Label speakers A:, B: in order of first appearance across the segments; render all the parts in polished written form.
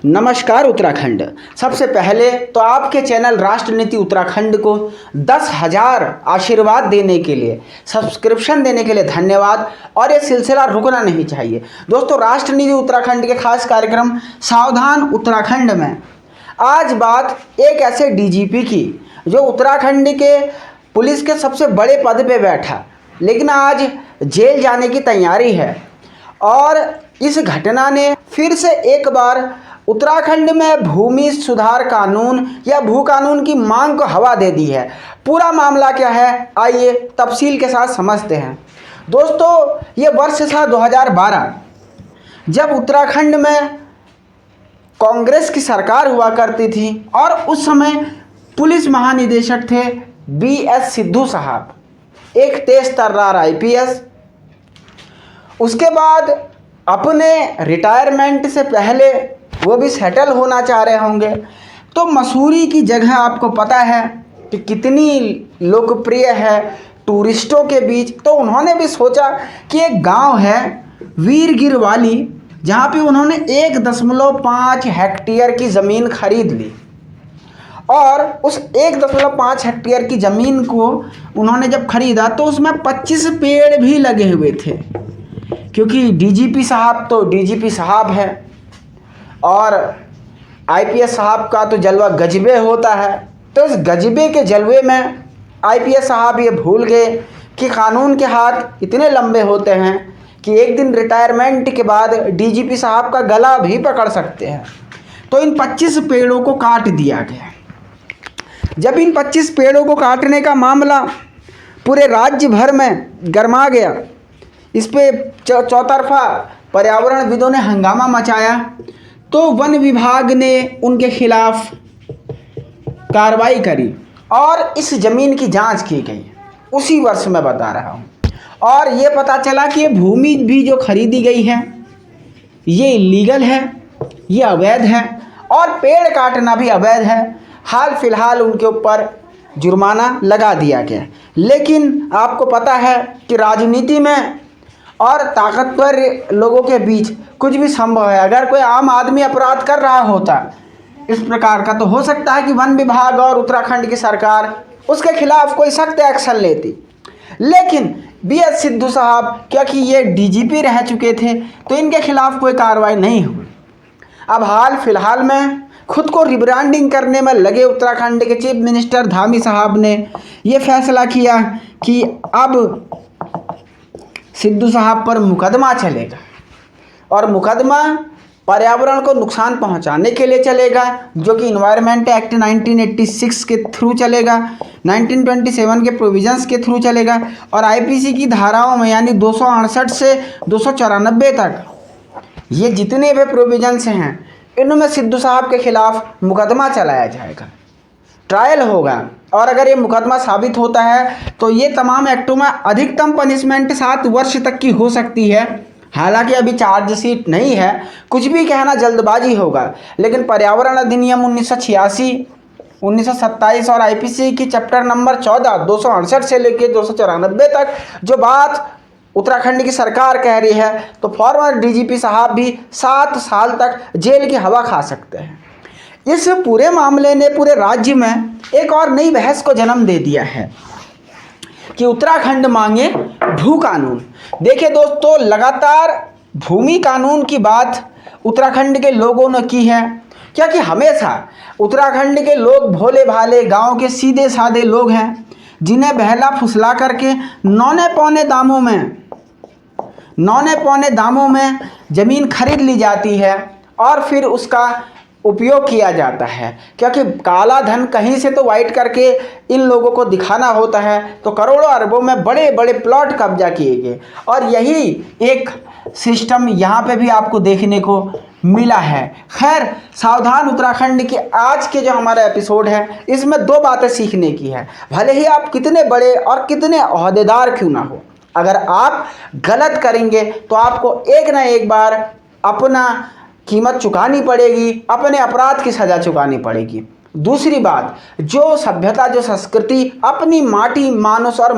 A: नमस्कार उत्तराखंड। सबसे पहले तो आपके चैनल राष्ट्रनीति उत्तराखंड को 10,000 आशीर्वाद देने के लिए, सब्सक्रिप्शन देने के लिए धन्यवाद। और ये सिलसिला रुकना नहीं चाहिए। दोस्तों, राष्ट्रनीति उत्तराखंड के खास कार्यक्रम सावधान उत्तराखंड में आज बात एक ऐसे डीजीपी की जो उत्तराखंड के पुलिस के सबसे बड़े पद पे बैठा, लेकिन आज जेल जाने की तैयारी है। और इस घटना ने फिर से एक बार उत्तराखंड में भूमि सुधार कानून या भू कानून की मांग को हवा दे दी है। पूरा मामला क्या है, आइए तफसील के साथ समझते हैं। दोस्तों, ये वर्ष था 2012, जब उत्तराखंड में कांग्रेस की सरकार हुआ करती थी और उस समय पुलिस महानिदेशक थे BS सिद्धू साहब, एक तेज तर्रार IPS। उसके बाद अपने रिटायरमेंट से पहले वो भी सेटल होना चाह रहे होंगे, तो मसूरी की जगह आपको पता है कि कितनी लोकप्रिय है टूरिस्टों के बीच। तो उन्होंने भी सोचा कि एक गांव है वीरगिर वाली, जहाँ पे उन्होंने 1.5 हेक्टेयर की ज़मीन खरीद ली। और उस 1.5 हेक्टेयर की ज़मीन को उन्होंने जब खरीदा तो उसमें 25 पेड़ भी लगे हुए थे, क्योंकि DGP साहब तो DGP साहब है और IPS साहब का तो जलवा गजबे होता है। तो इस गजबे के जलवे में IPS साहब ये भूल गए कि कानून के हाथ इतने लंबे होते हैं कि एक दिन रिटायरमेंट के बाद DGP साहब का गला भी पकड़ सकते हैं। तो इन 25 पेड़ों को काट दिया गया। जब इन 25 पेड़ों को काटने का मामला पूरे राज्य भर में गरमा गया, इस पे चौतरफा पर्यावरणविदों ने हंगामा मचाया, तो वन विभाग ने उनके खिलाफ कार्रवाई करी और इस ज़मीन की जांच की गई। उसी वर्ष में बता रहा हूँ। और ये पता चला कि ये भूमि भी जो खरीदी गई है ये इलीगल है, ये अवैध है और पेड़ काटना भी अवैध है। हाल फिलहाल उनके ऊपर जुर्माना लगा दिया गया। लेकिन आपको पता है कि राजनीति में और ताकतवर लोगों के बीच कुछ भी संभव है। अगर कोई आम आदमी अपराध कर रहा होता इस प्रकार का, तो हो सकता है कि वन विभाग और उत्तराखंड की सरकार उसके खिलाफ कोई सख्त एक्शन लेती। लेकिन BS सिद्धू साहब, क्योंकि ये DGP रह चुके थे, तो इनके खिलाफ कोई कार्रवाई नहीं हुई। अब हाल फिलहाल में खुद को रिब्रांडिंग करने में लगे उत्तराखंड के चीफ मिनिस्टर धामी साहब ने ये फैसला किया कि अब सिद्धू साहब पर मुकदमा चलेगा और मुकदमा पर्यावरण को नुकसान पहुंचाने के लिए चलेगा, जो कि इन्वायरमेंट एक्ट 1986 के थ्रू चलेगा, 1927 के प्रोविजंस के थ्रू चलेगा और IPC की धाराओं में यानी 268 से 294 तक ये जितने भी प्रोविजंस हैं, इनमें सिद्धू साहब के खिलाफ मुकदमा चलाया जाएगा, ट्रायल होगा। और अगर ये मुकदमा साबित होता है तो ये तमाम एक्टों में अधिकतम पनिशमेंट 7 वर्ष तक की हो सकती है। हालांकि अभी चार्जशीट नहीं है, कुछ भी कहना जल्दबाजी होगा। लेकिन पर्यावरण अधिनियम 1986, 1927 और IPC की चैप्टर नंबर 14, 268 से लेकर 294 तक जो बात उत्तराखंड की सरकार कह रही है, तो फॉर्मर DGP साहब भी 7 साल तक जेल की हवा खा सकते हैं। इस पूरे मामले ने पूरे राज्य में एक और नई बहस को जन्म दे दिया है कि उत्तराखंड मांगे भू कानून। देखिए दोस्तों, लगातार भूमि कानून की बात उत्तराखंड के लोगों ने की है, क्योंकि हमेशा उत्तराखंड के लोग भोले भाले गांव के सीधे साधे लोग हैं, जिन्हें बहला फुसला करके नौने पौने दामों में ज़मीन खरीद ली जाती है और फिर उसका उपयोग किया जाता है। क्योंकि काला धन कहीं से तो वाइट करके इन लोगों को दिखाना होता है, तो करोड़ों अरबों में बड़े बड़े प्लॉट कब्जा किए गए। और यही एक सिस्टम यहाँ पे भी आपको देखने को मिला है। खैर, सावधान उत्तराखंड के आज के जो हमारा एपिसोड है, इसमें 2 बातें सीखने की है। भले ही आप कितने बड़े और कितने ओहदेदार क्यों ना हो, अगर आप गलत करेंगे तो आपको एक ना एक बार अपना कीमत चुकानी पड़ेगी, अपने अपराध की सज़ा चुकानी पड़ेगी। दूसरी बात, जो सभ्यता, जो संस्कृति अपनी माटी, मानुष और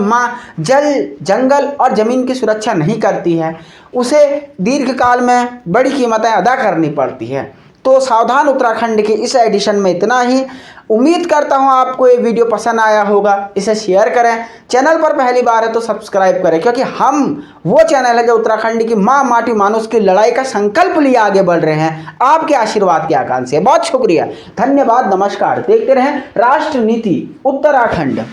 A: जल, जंगल और ज़मीन की सुरक्षा नहीं करती है, उसे दीर्घकाल में बड़ी कीमतें अदा करनी पड़ती है। तो सावधान उत्तराखंड के इस एडिशन में इतना ही। उम्मीद करता हूं आपको ये वीडियो पसंद आया होगा। इसे शेयर करें, चैनल पर पहली बार है तो सब्सक्राइब करें, क्योंकि हम वो चैनल है जो उत्तराखंड की माँ माटी मानुष की लड़ाई का संकल्प लिए आगे बढ़ रहे हैं, आपके आशीर्वाद की आकांक्षा से। बहुत शुक्रिया, धन्यवाद, नमस्कार। देखते रहें राष्ट्र नीति उत्तराखंड।